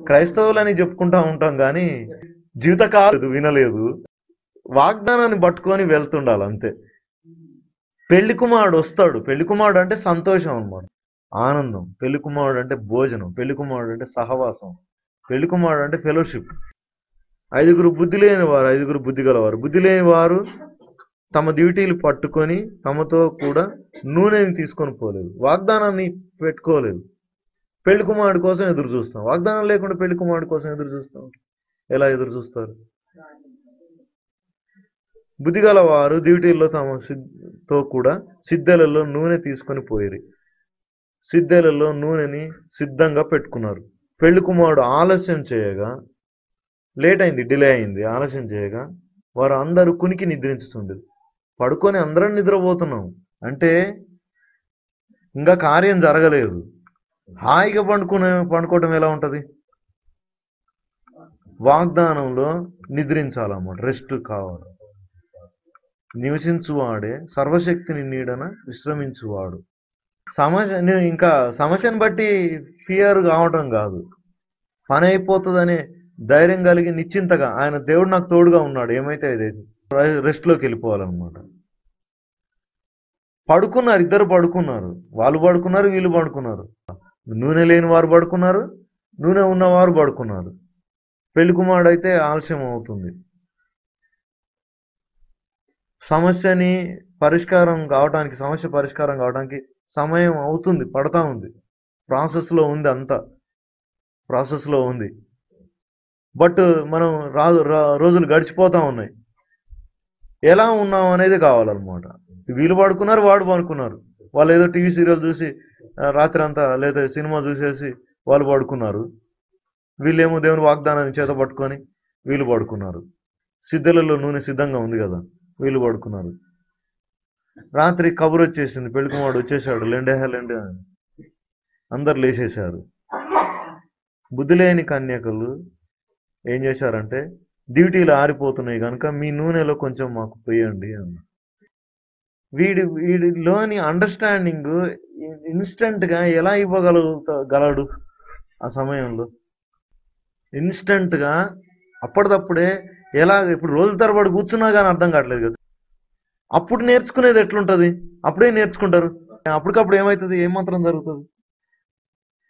క్రైస్తవులని చెప్పుకుంటా ఉంటాం కానీ జీవితకాలం వినలేదు. వాగ్దానాన్ని పట్టుకొని వెళ్తుండాలి అంతే. పెళ్లి కుమారుడు వస్తాడు. పెళ్లి కుమారుడు అంటే సంతోషం అన్నమాట, ఆనందం. పెళ్లి కుమారుడు అంటే భోజనం. పెళ్లి కుమారుడు అంటే సహవాసం. పెళ్లి కుమారుడు అంటే ఫెలోషిప్. ఐదుగురు బుద్ధి లేని వారు, ఐదుగురు బుద్ధి గలవారు. బుద్ధి లేని వారు తమ డ్యూటీలు పట్టుకొని తమతో కూడా నూనెని తీసుకొని పోలేదు, వాగ్దానాన్ని పెట్టుకోలేదు. పెళ్లి కుమారుడు కోసం ఎదురు చూస్తాం. వాగ్దానం లేకుండా పెళ్లి కుమారుడు కోసం ఎదురు చూస్తాం. ఎలా ఎదురు చూస్తారు? బుద్ధిగల వారు డ్యూటీల్లో తమతో కూడా సిద్ధెలలో నూనె తీసుకొని పోయిరి. సిద్ధెలలో నూనెని సిద్ధంగా పెట్టుకున్నారు. పెళ్లి కుమారుడు ఆలస్యం చేయగా, లేట్ అయింది, డిలే అయింది, ఆలస్యం చేయగా వారు అందరూ కునికి నిద్రించుతుండేది. పడుకొని అందరం నిద్రపోతున్నాం అంటే ఇంకా కార్యం జరగలేదు. హాయిగా పండుకోవటం ఎలా ఉంటది? వాగ్దానంలో నిద్రించాలన్నమాట, రెస్ట్ కావాలి. నివసించువాడే సర్వశక్తిని నీడన విశ్రమించువాడు. ఇంకా సమస్యను బట్టి ఫియర్ కావటం కాదు, పని అయిపోతుందనే ధైర్యం కలిగి నిశ్చింతగా ఆయన దేవుడు నాకు తోడుగా ఉన్నాడు, ఏమైతే అదేది రెస్ట్లోకి వెళ్ళిపోవాలన్నమాట. పడుకున్నారు, ఇద్దరు పడుకున్నారు. వాళ్ళు పడుకున్నారు, వీళ్ళు పడుకున్నారు. నూనె లేని వారు పడుకున్నారు, నూనె ఉన్నవారు పడుకున్నారు. పెళ్లి కుమారుడు అయితే ఆలస్యం అవుతుంది. సమస్య పరిష్కారం కావడానికి సమయం అవుతుంది, పడతా ఉంది, ప్రాసెస్లో ఉంది, అంతా ప్రాసెస్లో ఉంది. బట్ మనం రోజులు గడిచిపోతా ఉన్నాయి. ఎలా ఉన్నాం అనేది కావాలన్నమాట. వీళ్ళు పడుకున్నారు, వాడు పడుకున్నారు. వాళ్ళు ఏదో టీవీ సీరియల్ చూసి రాత్రి అంతా లేదా సినిమా చూసేసి వాళ్ళు పడుకున్నారు. వీళ్ళేమో దేవుని వాగ్దానాన్ని చేత పట్టుకొని వీళ్ళు పడుకున్నారు. సిద్ధలలో నూనె సిద్ధంగా ఉంది కదా, వీళ్ళు పడుకున్నారు. రాత్రి కబురు వచ్చేసింది, పెళ్లి కుమారుడు వచ్చేసాడు, లెండే అందరు లేచేశారు. బుద్ధి లేని కన్యకలు ఏం చేశారంటే, డ్యూటీలు ఆరిపోతున్నాయి కనుక మీ నూనెలో కొంచెం మాకు పోయండి అన్న. వీడిలోని అండర్స్టాండింగ్ ఇన్స్టెంట్గా ఎలా ఇవ్వగలడు ఆ సమయంలో? ఇన్స్టెంట్గా అప్పటిదప్పుడే ఇప్పుడు రోజుల తరబడి కూర్చున్నా కానీ అర్థం కావట్లేదు కదా. అప్పుడు నేర్చుకునేది ఎట్లుంటుంది? అప్పుడే నేర్చుకుంటారు. అప్పటికప్పుడు ఏమవుతుంది? ఏమాత్రం జరుగుతుంది?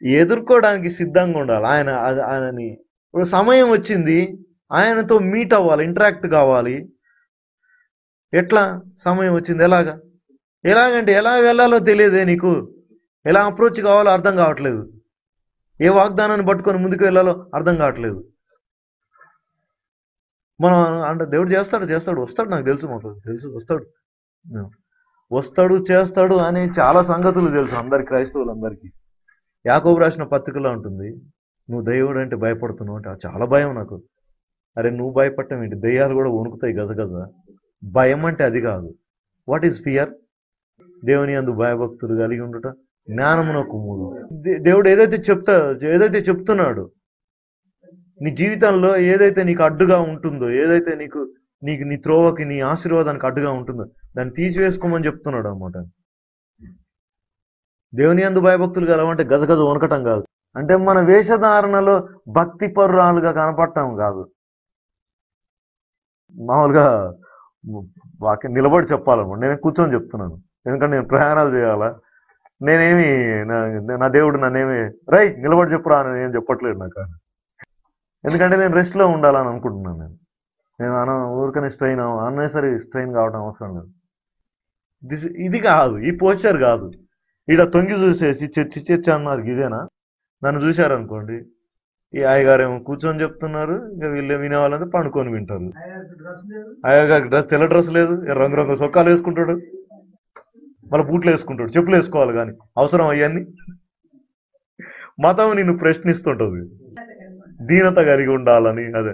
ఎదుర్కోవడానికి సిద్ధంగా ఉండాలి. ఆయనని ఇప్పుడు సమయం వచ్చింది, ఆయనతో మీట్ అవ్వాలి, ఇంటరాక్ట్ కావాలి. ఎట్లా సమయం వచ్చింది? ఎలాగంటే ఎలా వెళ్ళాలో తెలియదే నీకు, ఎలా అప్రోచ్ కావాలో అర్థం కావట్లేదు, ఏ వాగ్దానాన్ని పట్టుకొని ముందుకు వెళ్ళాలో అర్థం కావట్లేదు. మనం అంటే దేవుడు చేస్తాడు వస్తాడు, నాకు తెలుసు వస్తాడు చేస్తాడు అని చాలా సంగతులు తెలుసు అందరి క్రైస్తవులందరికీ. యాకోబు రాసిన పత్రికలో ఉంటుంది, నువ్వు దేవుడు అంటే భయపడుతున్నావు అంటే చాలా భయం నాకు. అరే నువ్వు భయపడటం ఏంటి? దెయ్యాలు కూడా వణుకుతాయి గజగజ. భయం అంటే అది కాదు. What is fear? దేవుని యందు భయభక్తులు కలిగి ఉండుట జ్ఞానమునకు మూలం. దేవుడు ఏదైతే చెప్తున్నాడు, నీ జీవితంలో ఏదైతే నీకు అడ్డుగా ఉంటుందో, ఏదైతే నీ త్రోవకి, నీ ఆశీర్వాదానికి అడ్డుగా ఉంటుందో దాన్ని తీసివేసుకోమని చెప్తున్నాడు అన్నమాట. దేవుని యందు భయభక్తులు కలవంటే గజగజ వనకటం కాదు, అంటే మన వేషధారణలో భక్తి పరురాలుగా కనపడటం కాదు. మామూలుగా వాక్యం నిలబడి చెప్పాలన్నమాట. నేను కూర్చొని చెప్తున్నాను, ఎందుకంటే నేను ప్రయాణాలు చేయాలా. నేనేమి నా దేవుడు నన్నేమి నిలబడి చెప్పురా అని ఏం చెప్పట్లేదు నాకు. ఎందుకంటే నేను రెస్ట్లో ఉండాలని అనుకుంటున్నాను. నేను ఊరికనే అన్నెసరీ స్ట్రెయిన్ కావడం అవసరం లేదు. ఇది కాదు, ఈ పోస్చర్ కాదు. ఈడ తొంగి చూసేసి చర్చి అన్నారు, ఇదేనా? నన్ను చూశారనుకోండి, ఈ అయ్యగారేమో కూర్చొని చెప్తున్నారు, ఇంకా వీళ్ళు వినే వాళ్ళంతా పండుకొని వింటారు. అయ్యగారికి తెల్ల డ్రెస్ లేదు, రంగు సొక్కాలు వేసుకుంటాడు, మళ్ళీ బూట్లు వేసుకుంటాడు, చెప్పులు వేసుకోవాలి. కానీ అవసరం అవన్నీ? మతం నిన్ను ప్రశ్నిస్తుంటది, దీనత కలిగి ఉండాలని. అదే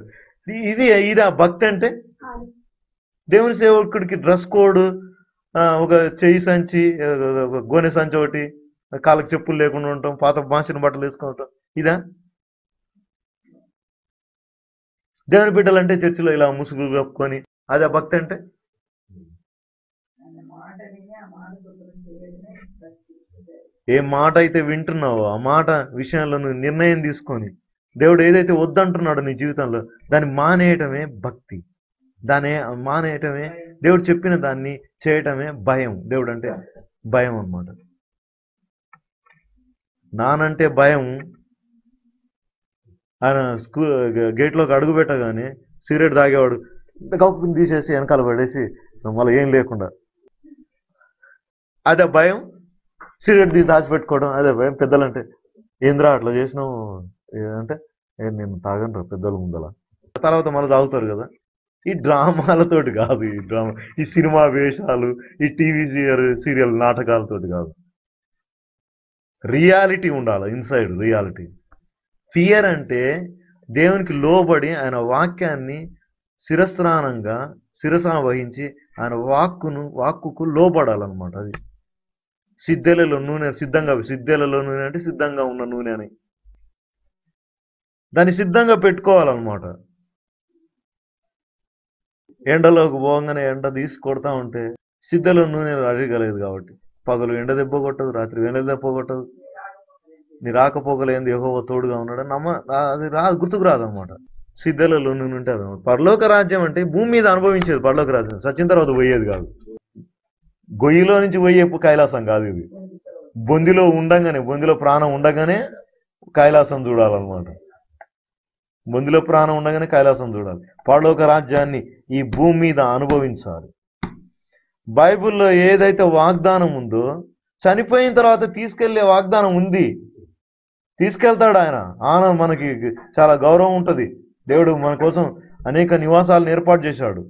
ఇది ఆ భక్తి అంటే. దేవుని సేవకుడికి డ్రెస్ కోడ్, ఒక చెయ్యి సంచి, ఒక గోనె సంచి ఒకటి, కాళ్ళకి చెప్పులు లేకుండా ఉంటాం, పాత మాసిన బట్టలు వేసుకుంటాం, ఇదా? దేవుని బిడ్డలంటే చర్చిలో ఇలా ముసుగు కప్పుకొని, అదే భక్తి అంటే? ఏ మాట అయితే వింటున్నావో ఆ మాట విషయంలో నువ్వు నిర్ణయం తీసుకొని దేవుడు ఏదైతే వద్దంటున్నాడో నీ జీవితంలో దాన్ని మానేయటమే భక్తి. దాన్ని మానేయటమే, దేవుడు చెప్పిన దాన్ని చేయటమే భయం. దేవుడు అంటే భయం అన్నమాట. నానంటే భయం. ఆయన గేట్లోకి అడుగు పెట్టగానే సిగరెట్ తాగేవాడు గౌకుని తీసేసి వెనకాల పడేసి మళ్ళీ ఏం లేకుండా, అదే భయం. సిగరెట్ తీసి దాచిపెట్టుకోవడం అదే భయం. పెద్దలంటే ఏంద్రా అట్లా చేసినావు అంటే నేను తాగను పెద్దల ముందల. తర్వాత మళ్ళీ తాగుతారు కదా. ఈ డ్రామాలతోటి కాదు, ఈ సినిమా వేషాలు, ఈ టీవీ సీరియల్ నాటకాలతోటి కాదు. రియాలిటీ ఉండాలి, ఇన్సైడ్ రియాలిటీ. ఫియర్ అంటే దేవునికి లోబడి ఆయన వాక్యాన్ని శిరస్త్రానంగా శిరస వహించి ఆయన వాక్కుకు లోబడాలన్నమాట. అది సిద్ధెలలో నూనె సిద్ధెలలో నూనె అంటే సిద్ధంగా ఉన్న నూనె అని దాన్ని సిద్ధంగా పెట్టుకోవాలన్నమాట. ఎండలోకి పోగానే ఎండ తీసి కొడతా ఉంటే సిద్ధలో నూనె అడగలేదు కాబట్టి పగలు ఎండ దెబ్బ కొట్టదు, రాత్రి వెనక దెబ్బ కొట్టదు. నీ రాకపోగలేంది యెహోవా తోడుగా ఉన్నాడు అది గుర్తుకు రాదనమాట. సిద్ధలలో నూనె ఉంటే అదనమాట. పరలోక రాజ్యం అంటే భూమి మీద అనుభవించేది. పరలోక రాజ్యం సచిన తర్వాత పోయేది కాదు. గొయ్యిలో నుంచి పోయే కైలాసం కాదు ఇది. బొందిలో ప్రాణం ఉండగానే కైలాసం చూడాలన్నమాట. బొందిలో ప్రాణం ఉండగానే కైలాసం చూడాలి. పరలోక రాజ్యాన్ని ఈ భూమి మీద అనుభవించాలి. బైబిల్లో ఏదైతే వాగ్దానం ఉందో చనిపోయిన తర్వాత తీసుకెళ్లే వాగ్దానం ఉంది. తీసుకెళ్తాడు ఆయన మనకి చాలా గౌరవం ఉంటుంది. దేవుడు మన కోసం అనేక నివాసాలను ఏర్పాటు చేశాడు.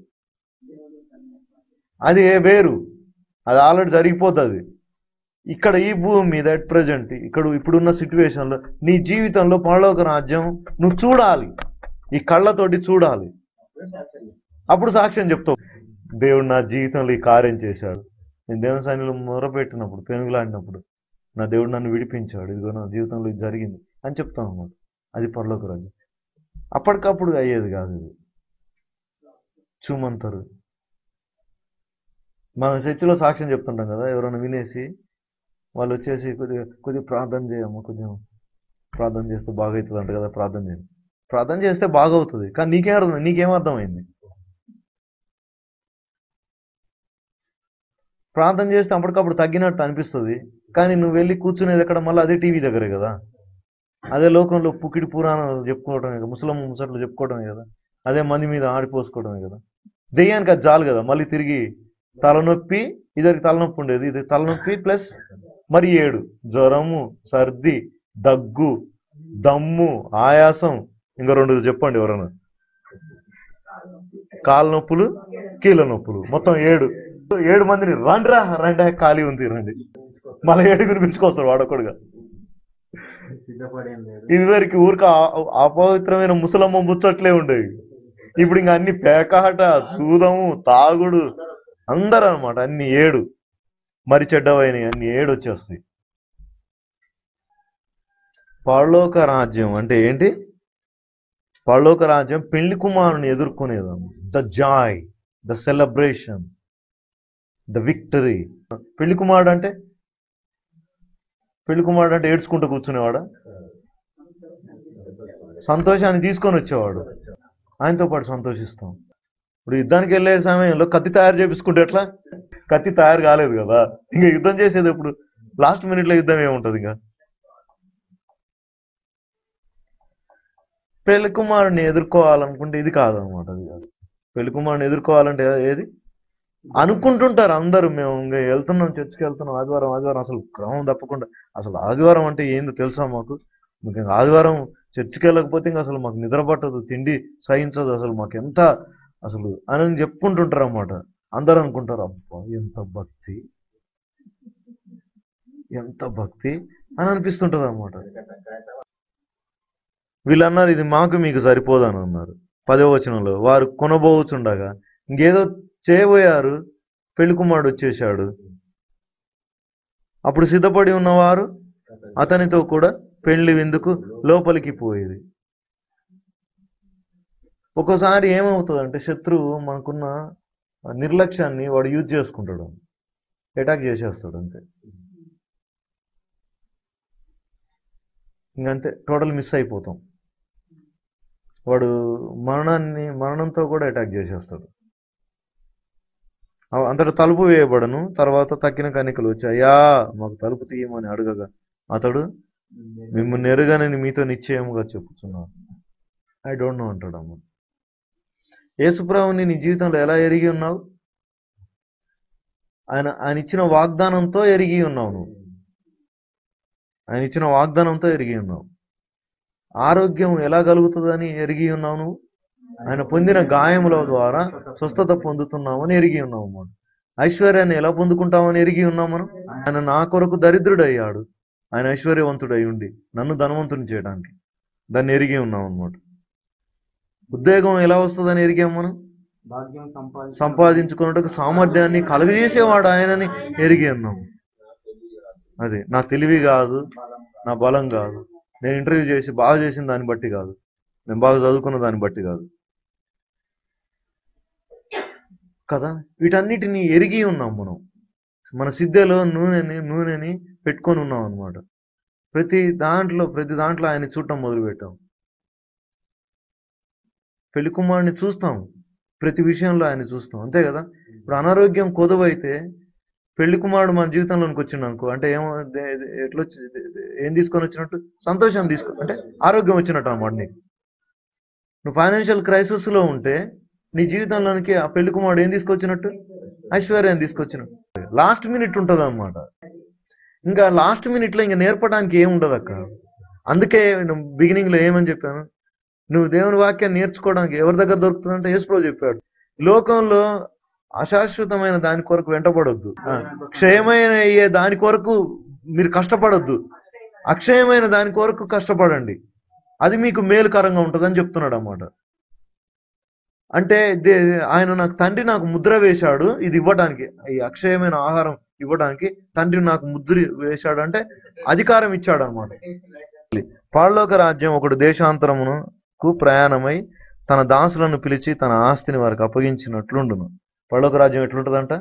అది వేరు, అది ఆల్రెడీ జరిగిపోతుంది. ఇక్కడ ఈ భూమి మీద అట్ ప్రజెంట్ ఇప్పుడున్న సిచ్యువేషన్లో నీ జీవితంలో పరలోక రాజ్యం నువ్వు చూడాలి, ఈ కళ్ళతోటి చూడాలి. అప్పుడు సాక్ష్యం చెప్తావు, దేవుడు నా జీవితంలో ఈ కార్యం చేశాడు. నేను దేవుని సన్నిధిలో మొరపెట్టినప్పుడు, పెనుగులాడినప్పుడు నా దేవుడు నన్ను విడిపించాడు, ఇదిగో నా జీవితంలో ఇది జరిగింది అని చెప్తాను అన్నమాట. అది పరలోక రాజ్యం. అప్పటికప్పుడు అయ్యేది కాదు, ఇది చూమంతరు. మనం చర్చిలో సాక్ష్యం చెప్తుంటాం కదా, ఎవరైనా వినేసి వాళ్ళు వచ్చేసి కొద్దిగా ప్రార్థన చేయమ్మా, కొంచెం ప్రార్థన చేస్తే బాగా అవుతుంది అంట కదా. ప్రార్థన చేస్తే బాగా అవుతుంది, కానీ నీకేమర్థమైంది? ప్రార్థన చేస్తే అప్పటికప్పుడు తగ్గినట్టు అనిపిస్తుంది, కానీ నువ్వు వెళ్ళి కూర్చునేది ఎక్కడ? మళ్ళీ అదే టీవీ దగ్గరే కదా, అదే లోకంలో పుకిడి పురాణాలు చెప్పుకోవటమే కదా, ముసట్లు చెప్పుకోవటమే కదా, అదే మంది మీద ఆడిపోసుకోవడమే కదా. దెయ్యానికి అది చాలు కదా. మళ్ళీ తిరిగి తలనొప్పి, ఇద్దరికి తలనొప్పి ఉండేది, ఇది తలనొప్పి ప్లస్ మరి 7 జ్వరము, సర్ది, దగ్గు, దమ్ము, ఆయాసం, ఇంకా 2 చెప్పండి ఎవరన్నా. కాళ్ళ నొప్పులు, కీళ్ళ నొప్పులు, మొత్తం 7 మందిని రండి ఖాళీ ఉంది రండి, మళ్ళీ 7 పిలుచుకొస్తాడు వాడొక్కడుగా. ఇదివరకు అపవిత్రమైన ముసలమ్మ ముచ్చట్లే ఉండేవి. ఇప్పుడు ఇంకా అన్ని పేకాట, చూదము, తాగుడు, అందరూ అనమాట. అన్ని 7 మరి చెడ్డవైనవి అన్ని 7 వచ్చేస్తాయి. పరలోక రాజ్యం అంటే ఏంటి? పరలోక రాజ్యం పెళ్లి కుమారుని ఎదుర్కొనేదమ్మా. The joy, the celebration, the victory. పెళ్లి కుమారుడు అంటే ఏడ్చుకుంటూ కూర్చునేవాడా? సంతోషాన్ని తీసుకొని వచ్చేవాడు, ఆయనతో పాటు సంతోషిస్తాం. ఇప్పుడు యుద్ధానికి వెళ్ళే సమయంలో కత్తి తయారు చేపించుకుంటే ఎట్లా? కత్తి తయారు కాలేదు కదా, ఇంకా యుద్ధం చేసేది ఎప్పుడు? లాస్ట్ మినిట్లో యుద్ధం ఏముంటది? ఇంకా పెళ్లి కుమారుని ఎదుర్కోవాలనుకుంటే ఇది కాదనమాట. అది కాదు. పెళ్లి కుమారుని ఎదుర్కోవాలంటే ఏది అనుకుంటుంటారు అందరూ. మేము ఇంకా వెళ్తున్నాం, చర్చికి వెళ్తున్నాం, ఆదివారం అసలు క్రమం తప్పకుండా. అసలు ఆదివారం అంటే ఏందో తెలుసా మాకు? ఇంకా ఆదివారం చర్చికి వెళ్ళకపోతే ఇంకా అసలు మాకు నిద్ర పట్టదు, తిండి సహించదు, అసలు మాకు ఎంత అసలు అని చెప్పుకుంటుంటారు అన్నమాట. అందరూ అనుకుంటారు, అబ్బా ఎంత భక్తి అని అనిపిస్తుంటది అన్నమాట. వీళ్ళన్నారు ఇది మాకు మీకు సరిపోదని అన్నారు. 10వ వచనంలో వారు కొనబోచుండగా ఇంకేదో చేయబోయారు, పెళ్లి కుమారుడు వచ్చేశాడు. అప్పుడు సిద్ధపడి ఉన్నవారు అతనితో కూడా పెళ్లి విందుకు లోపలికి పోయేది. ఒక్కోసారి ఏమవుతుందంటే శత్రువు మనకున్న నిర్లక్ష్యాన్ని వాడు యూజ్ చేసుకుంటాడు, అటాక్ చేసేస్తాడు, అంతే. ఇంకంతే, టోటల్ మిస్ అయిపోతాం. వాడు మరణంతో కూడా అటాక్ చేసేస్తాడు. అంతటా తలుపు వేయబడను. తర్వాత తక్కిన కన్నికలు వచ్చి, అయ్యా మాకు తలుపు తీయమని అడగగా అతడు, మిమ్మల్ని ఎరుగనని మీతో నిశ్చయముగా చెప్పుచున్నాను, ఐ డోంట్ నో అంటాడు. అమ్మ, యేసుప్రభుని నీ జీవితంలో ఎలా ఎరిగి ఉన్నావు? ఆయన ఇచ్చిన వాగ్దానంతో ఎరిగి ఉన్నావు నువ్వు. ఆయన ఇచ్చిన వాగ్దానంతో ఎరిగి ఉన్నావు. ఆరోగ్యం ఎలా కలుగుతుందని ఎరిగి ఉన్నావు నువ్వు. ఆయన పొందిన గాయముల ద్వారా స్వస్థత పొందుతున్నామని ఎరిగి ఉన్నావు అన్నమాట. ఐశ్వర్యాన్ని ఎలా పొందుకుంటామని ఎరిగి ఉన్నాం మనం. ఆయన నా కొరకు దరిద్రుడయ్యాడు, ఆయన ఐశ్వర్యవంతుడై ఉండి నన్ను ధనవంతుని చేయడానికి, దాన్ని ఎరిగి ఉన్నాం అన్నమాట. ఉద్యోగం ఎలా వస్తుందని ఎరిగాం మనం. సంపాదించుకున్నట్టు సామర్థ్యాన్ని కలుగజేసేవాడు ఆయనని ఎరిగి ఉన్నాము. అది నా తెలివి కాదు, నా బలం కాదు, నేను ఇంటర్వ్యూ చేసి బాగా చేసిన దాన్ని బట్టి కాదు, నేను బాగా చదువుకున్న దాన్ని బట్టి కాదు కదా. వీటన్నిటిని ఎరిగి ఉన్నాం మనం. మన సిద్ధలో నూనెని పెట్టుకొని ఉన్నాం అనమాట. ప్రతి దాంట్లో ఆయన చూడటం మొదలుపెట్టాం. పెళ్లి కుమారుని చూస్తాం, ప్రతి విషయంలో ఆయన చూస్తాం, అంతే కదా. ఇప్పుడు అనారోగ్యం కొదవైతే పెళ్లి కుమారుడు మన జీవితంలోనికి వచ్చిండు అనుకో, అంటే ఎట్లొచ్చి ఏం తీసుకొని వచ్చినట్టు? సంతోషాన్ని అంటే ఆరోగ్యం వచ్చినట్టు అన్నమాట. నువ్వు ఫైనాన్షియల్ క్రైసిస్ లో ఉంటే నీ జీవితంలోనికి ఆ పెళ్లి కుమారుడు ఏం తీసుకొచ్చినట్టు? ఐశ్వర్యాన్ని తీసుకొచ్చినట్టు. లాస్ట్ మినిట్ ఉంటుంది అన్నమాట. ఇంకా లాస్ట్ మినిట్ లో ఇంకా నేర్పడానికి ఏముండదు అక్క. అందుకే బిగినింగ్ లో ఏమని చెప్పాను, నువ్వు దేవుని వాక్యాన్ని నేర్చుకోవడానికి ఎవరి దగ్గర దొరుకుతుందంటే యేసుప్రభు చెప్పాడు, లోకంలో అశాశ్వతమైన దాని కొరకు వెంటపడొద్దు, క్షయమైన అయ్యే దాని కొరకు మీరు కష్టపడొద్దు, అక్షయమైన దాని కొరకు కష్టపడండి, అది మీకు మేలుకరంగా ఉంటుందని చెప్తున్నాడు అన్నమాట. అంటే ఆయన తండ్రి నాకు ముద్ర వేశాడు ఇది ఇవ్వడానికి, ఈ అక్షయమైన ఆహారం ఇవ్వడానికి తండ్రి నాకు ముద్ర వేశాడు అంటే అధికారం ఇచ్చాడు అనమాట. పరలోక రాజ్యం ఒకడు దేశాంతరమునకు ప్రయాణమై తన దాసులను పిలిచి తన ఆస్తిని వారికి అప్పగించినట్లుండును. పరలోక రాజ్యం ఎట్లుంటుందంట?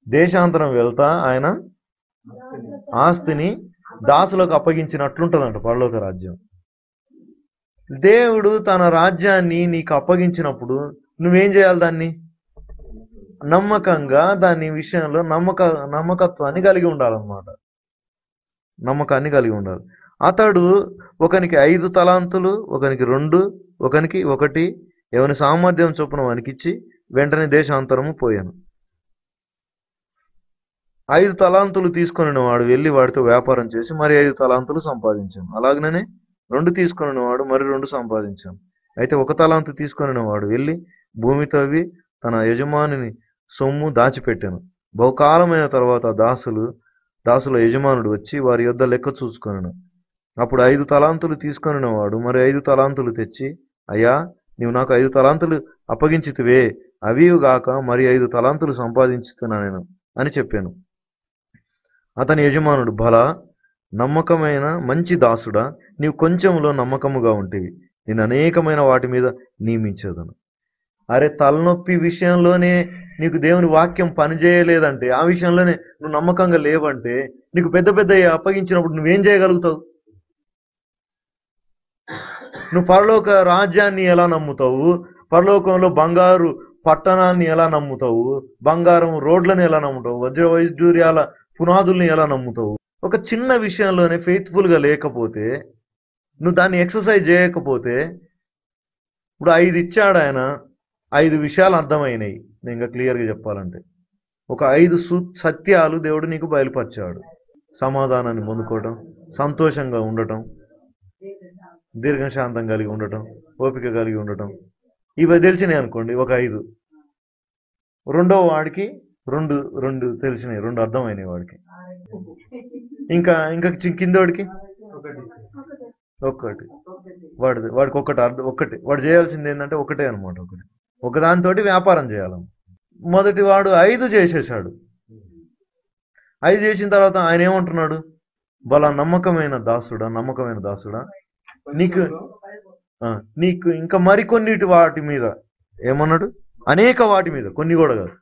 దేశాంతరం వెళ్తా ఆయన ఆస్తిని దాసులకు అప్పగించినట్లుంటుందంట పరలోక రాజ్యం. దేవుడు తన రాజ్యాన్ని నీకు అప్పగించినప్పుడు నువ్వేం చేయాలి? దాన్ని నమ్మకంగా, దాని విషయంలో నమ్మకత్వాన్ని కలిగి ఉండాలన్నమాట. నమ్మకాన్ని కలిగి ఉండాలి. అతడు ఒకనికి 5 తలాంతులు, ఒకనికి 2, ఒకనికి 1, ఎవని సామర్థ్యం చొప్పున వానికిచ్చి వెంటనే దేశాంతరము పోయాను. 5 తలాంతులు తీసుకొని వాడు వెళ్ళి వాడితో వ్యాపారం చేసి మరి 5 తలాంతులు సంపాదించాను. అలాగనే 2 తీసుకొని వాడు మరి 2 సంపాదించాను. అయితే 1 తలాంతు తీసుకొని వాడు వెళ్ళి భూమి తవ్వి తన యజమానిని సొమ్ము దాచిపెట్టాను. బహుకాలమైన తర్వాత దాసుల యజమానుడు వచ్చి వారి యొద్ద లెక్క చూసుకొనెను. అప్పుడు 5 తలాంతులు తీసుకొని వాడు మరి 5 తలాంతులు తెచ్చి, అయ్యా నీవు నాకు 5 తలాంతులు అప్పగించితివే, అవిగాక మరి 5 తలాంతులు సంపాదించుతున్నాను అని చెప్పాను. అతని యజమానుడు, భలా నమ్మకమైన మంచి దాసుడా, నీవు కొంచెంలో నమ్మకముగా ఉంటివి, నేను అనేకమైన వాటి మీద నియమించదను. అరే, తలనొప్పి విషయంలోనే నీకు దేవుని వాక్యం పనిచేయలేదంటే, ఆ విషయంలోనే నువ్వు నమ్మకంగా లేవంటే, నీకు పెద్ద పెద్ద అప్పగించినప్పుడు నువ్వేం చేయగలుగుతావు? నువ్వు పరలోక రాజ్యాన్ని ఎలా నమ్ముతావు? పరలోకంలో బంగారు పట్టణాన్ని ఎలా నమ్ముతావు? బంగారం రోడ్లను ఎలా నమ్ముతావు? వజ్ర వైడూర్యాల పునాదుల్ని ఎలా నమ్ముతావు? ఒక చిన్న విషయంలోనే ఫెయిత్ఫుల్ గా లేకపోతే, నువ్వు దాన్ని ఎక్సర్సైజ్ చేయకపోతే, ఇప్పుడు 5 ఇచ్చాడు ఆయన, 5 విషయాలు అర్థమైనాయి. నేను ఇంకా క్లియర్గా చెప్పాలంటే ఒక 5 సత్యాలు దేవుడు నీకు బయలుపరిచాడు. సమాధానాన్ని పొందుకోవటం, సంతోషంగా ఉండటం, దీర్ఘశాంతం కలిగి ఉండటం, ఓపిక కలిగి ఉండటం, ఇవి తెలిసినాయి అనుకోండి ఒక 5. రెండవ వాడికి 2 తెలిసినాయి, 2 అర్థమైనాయి వాడికి. ఇంకా కిందోడికి 1. వాడికి ఒకటి వాడు చేయాల్సింది ఏంటంటే ఒకటే అనమాట. ఒకదానితో వ్యాపారం చేయాలి. మొదటి వాడు 5 చేసేసాడు. 5 చేసిన తర్వాత ఆయన ఏమంటున్నాడు? బలా నమ్మకమైన దాసుడా, నీకు ఇంకా మరికొన్నిటి వాటి మీద ఏమన్నాడు? అనేక వాటి మీద, కొన్ని కూడా కాదు,